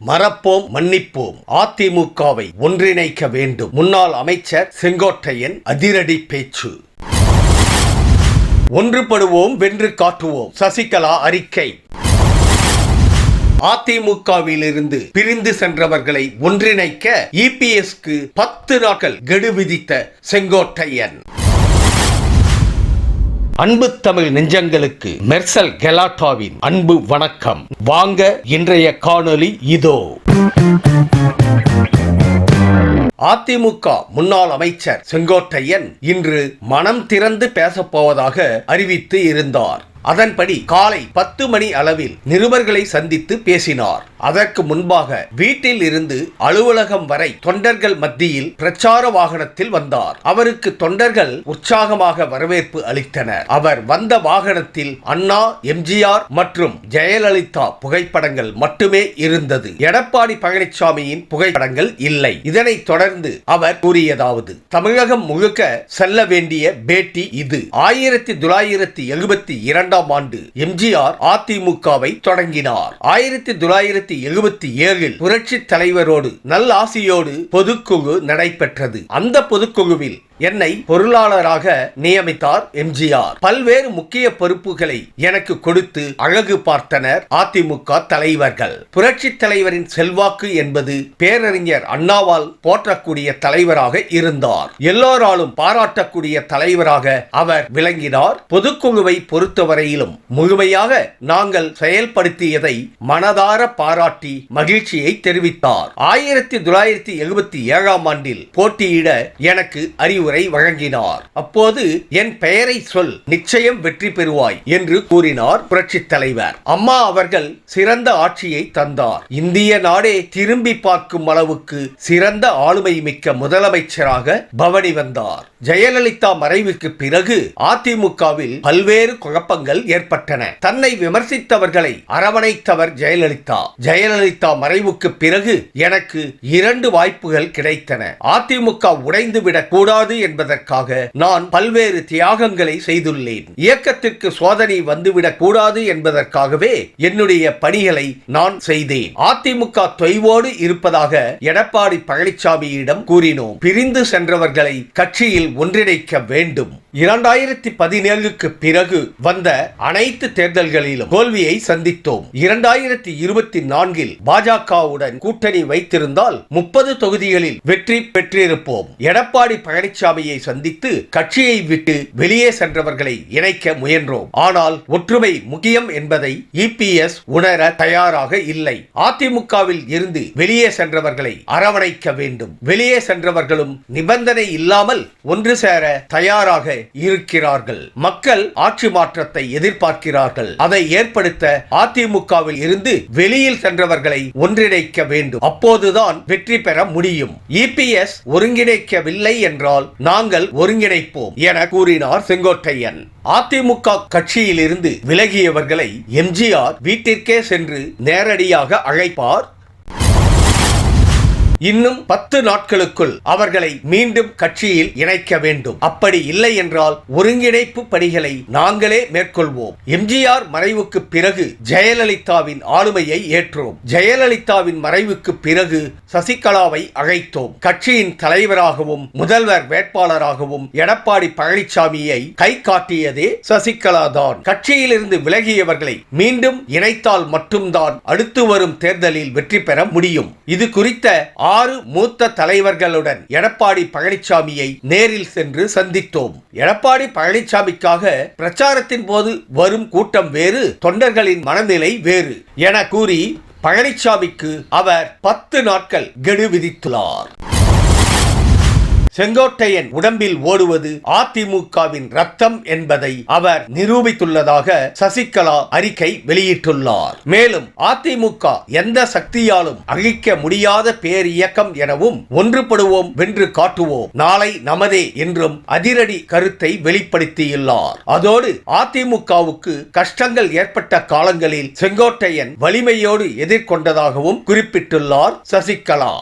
மறப்போம் மன்னிப்போம், அதிமுகவை ஒன்றிணைக்க வேண்டும். முன்னாள் அமைச்சர் செங்கோட்டையன் அதிரடி பேச்சு. ஒன்றுபடுவோம், வென்று காட்டுவோம். சசிகலா அறிக்கை. அதிமுகவிலிருந்து பிரிந்து சென்றவர்களை ஒன்றிணைக்க இபிஎஸ்க்கு 10 நாட்கள் கெடு விதித்த செங்கோட்டையன். அன்பு தமிழ் நெஞ்சங்களுக்கு மெர்சல் கெலாட்டாவின் அன்பு வணக்கம். வாங்க இன்றைய காணொளி இதோ. அதிமுக முன்னாள் அமைச்சர் செங்கோட்டையன் இன்று மனம் திறந்து பேசப்போவதாக அறிவித்து இருந்தார். அதன்படி காலை 10 மணி அளவில் நிருபர்களை சந்தித்து பேசினார். அதற்கு முன்பாக வீட்டில் இருந்து அலுவலகம் வரை தொண்டர்கள் மத்தியில் பிரச்சார வாகனத்தில் வந்தார். அவருக்கு தொண்டர்கள் உற்சாகமாக வரவேற்பு அளித்தனர். அவர் வந்த வாகனத்தில் அண்ணா, எம்ஜிஆர் மற்றும் ஜெயலலிதா புகைப்படங்கள் மட்டுமே இருந்தது. எடப்பாடி பழனிசாமியின் புகைப்படங்கள் இல்லை. இதனைத் தொடர்ந்து அவர் கூறியதாவது: தமிழகம் முழுக்க செல்ல வேண்டிய பேட்டி இது. 1972 ஆண்டு எம்ஜிஆர் அதிமுகவை தொடங்கினார். 1977 புரட்சி தலைவரோடு நல்லாசியோடு பொதுக்குழு நடைபெற்றது. அந்த பொதுக்குழுவில் என்னை பொருளாளராக நியமித்தார் எம்ஜிஆர். பல்வேறு முக்கிய பொறுப்புகளை எனக்கு கொடுத்து அழகு பார்த்தனர் அதிமுக தலைவர்கள். புரட்சி தலைவரின் செல்வாக்கு என்பது பேரறிஞர் அண்ணாவால் போற்றக்கூடிய தலைவராக இருந்தார். எல்லோராலும் பாராட்டக்கூடிய தலைவராக அவர் விளங்கினார். பொதுக்குழுவை பொறுத்தவரையிலும் முழுமையாக நாங்கள் செயல்படுத்தியதை மனதார பாராட்டி மகிழ்ச்சியை தெரிவித்தார். 1977 ஆண்டில் போட்டியிட எனக்கு அறிவு வழங்கினார். அப்போது என் பெயரை சொல், நிச்சயம் வெற்றி பெறுவாய் என்று கூறினார் புரட்சி தலைவர். அம்மா அவர்கள் சிறந்த ஆட்சியை தந்தார். இந்திய நாடே திரும்பி பார்க்கும் அளவுக்கு சிறந்த ஆளுமை மிக்க முதலமைச்சராக பவனி வந்தார். ஜெயலலிதா மறைவுக்கு பிறகு அதிமுகவில் பல்வேறு குழப்பங்கள் ஏற்பட்டன. தன்னை விமர்சித்தவர்களை அரவணைத்தவர் ஜெயலலிதா. ஜெயலலிதா மறைவுக்கு பிறகு எனக்கு 2 வாய்ப்புகள் கிடைத்தன. அதிமுக உடைந்துவிடக் கூடாது என்பதற்காக நான் பல்வேறு தியாகங்களை செய்துள்ளேன். இயக்கத்திற்கு சோதனை வந்துவிடக் கூடாது என்பதற்காகவே என்னுடைய பணிகளை நான் செய்தேன். அதிமுக தொய்வோடு இருப்பதாக எடப்பாடி பழனிசாமியிடம் கூறினோம். பிரிந்து சென்றவர்களை கட்சியில் ஒன்றிணைக்க வேண்டும். 2017க்கு பிறகு வந்த அனைத்து தேர்தல்களிலும் தோல்வியை சந்தித்தோம். 2024 பாஜகவுடன் கூட்டணி வைத்திருந்தால் 30 தொகுதிகளில் வெற்றி பெற்றிருப்போம். எடப்பாடி பழனிசாமியை சந்தித்து கட்சியை விட்டு வெளியே சென்றவர்களை இணைக்க முயன்றோம். ஆனால் ஒற்றுமை முக்கியம் என்பதை இபிஎஸ் உணர தயாராக இல்லை. அதிமுகவில் இருந்து வெளியே சென்றவர்களை அரவணைக்க வேண்டும். வெளியே சென்றவர்களும் நிபந்தனை இல்லாமல் ஒன்று சேர தயாராக இருக்கிறார்கள். மக்கள் ஆட்சி மாற்றத்தை எதிர்பார்க்கிறார்கள். அதை ஏற்படுத்த அதிமுகவில் இருந்து வெளியில் சென்றவர்களை ஒன்றிணைக்க வேண்டும். அப்போதுதான் வெற்றி பெற முடியும். இபிஎஸ் ஒருங்கிணைக்கவில்லை என்றால் நாங்கள் ஒருங்கிணைப்போம் என கூறினார் செங்கோட்டையன். அதிமுக கட்சியில் இருந்து விலகியவர்களை எம்ஜிஆர் வீட்டிற்கே சென்று நேரடியாக அழைப்பார். இன்னும் 10 நாட்களுக்குள் அவர்களை மீண்டும் கட்சியில் இணைக்க வேண்டும். அப்படி இல்லை என்றால் ஒருங்கிணைப்பு பணிகளை நாங்களே மேற்கொள்வோம். எம்ஜிஆர் மறைவுக்கு பிறகு ஜெயலலிதாவின் ஆளுமையை ஏற்றோம். ஜெயலலிதாவின் மறைவுக்கு பிறகு சசிகலாவை அழைத்தோம். கட்சியின் தலைவராகவும் முதல்வர் வேட்பாளராகவும் எடப்பாடி பழனிசாமியை கை காட்டியதே சசிகலா தான். கட்சியிலிருந்து விலகியவர்களை மீண்டும் இணைத்தால் மட்டும்தான் அடுத்து வரும் தேர்தலில் வெற்றி பெற முடியும். இது குறித்த 6 மூத்த தலைவர்களுடன் எடப்பாடி பழனிசாமியை நேரில் சென்று சந்தித்தோம். எடப்பாடி பழனிசாமிக்காக பிரச்சாரத்தின் போது வரும் கூட்டம் வேறு, தொண்டர்களின் மனநிலை வேறு என கூறி பழனிசாமிக்கு அவர் 10 நாட்கள் கெடு விதித்துள்ளார். செங்கோட்டையன் உடம்பில் ஓடுவது அதிமுகவின் ரத்தம் என்பதை அவர் நிரூபித்துள்ளதாக சசிகலா அறிக்கை வெளியிட்டுள்ளார். மேலும் அதிமுக எந்த சக்தியாலும் அழிக்க முடியாத பேர் இயக்கம் எனவும் ஒன்றுபடுவோம், வென்று காட்டுவோம், நாளை நமதே என்றும் அதிரடி கருத்தை வெளிப்படுத்தியுள்ளார். அதோடு அதிமுகவுக்கு கஷ்டங்கள் ஏற்பட்ட காலங்களில் செங்கோட்டையன் வலிமையோடு எதிர்கொண்டதாகவும் குறிப்பிட்டுள்ளார் சசிகலா.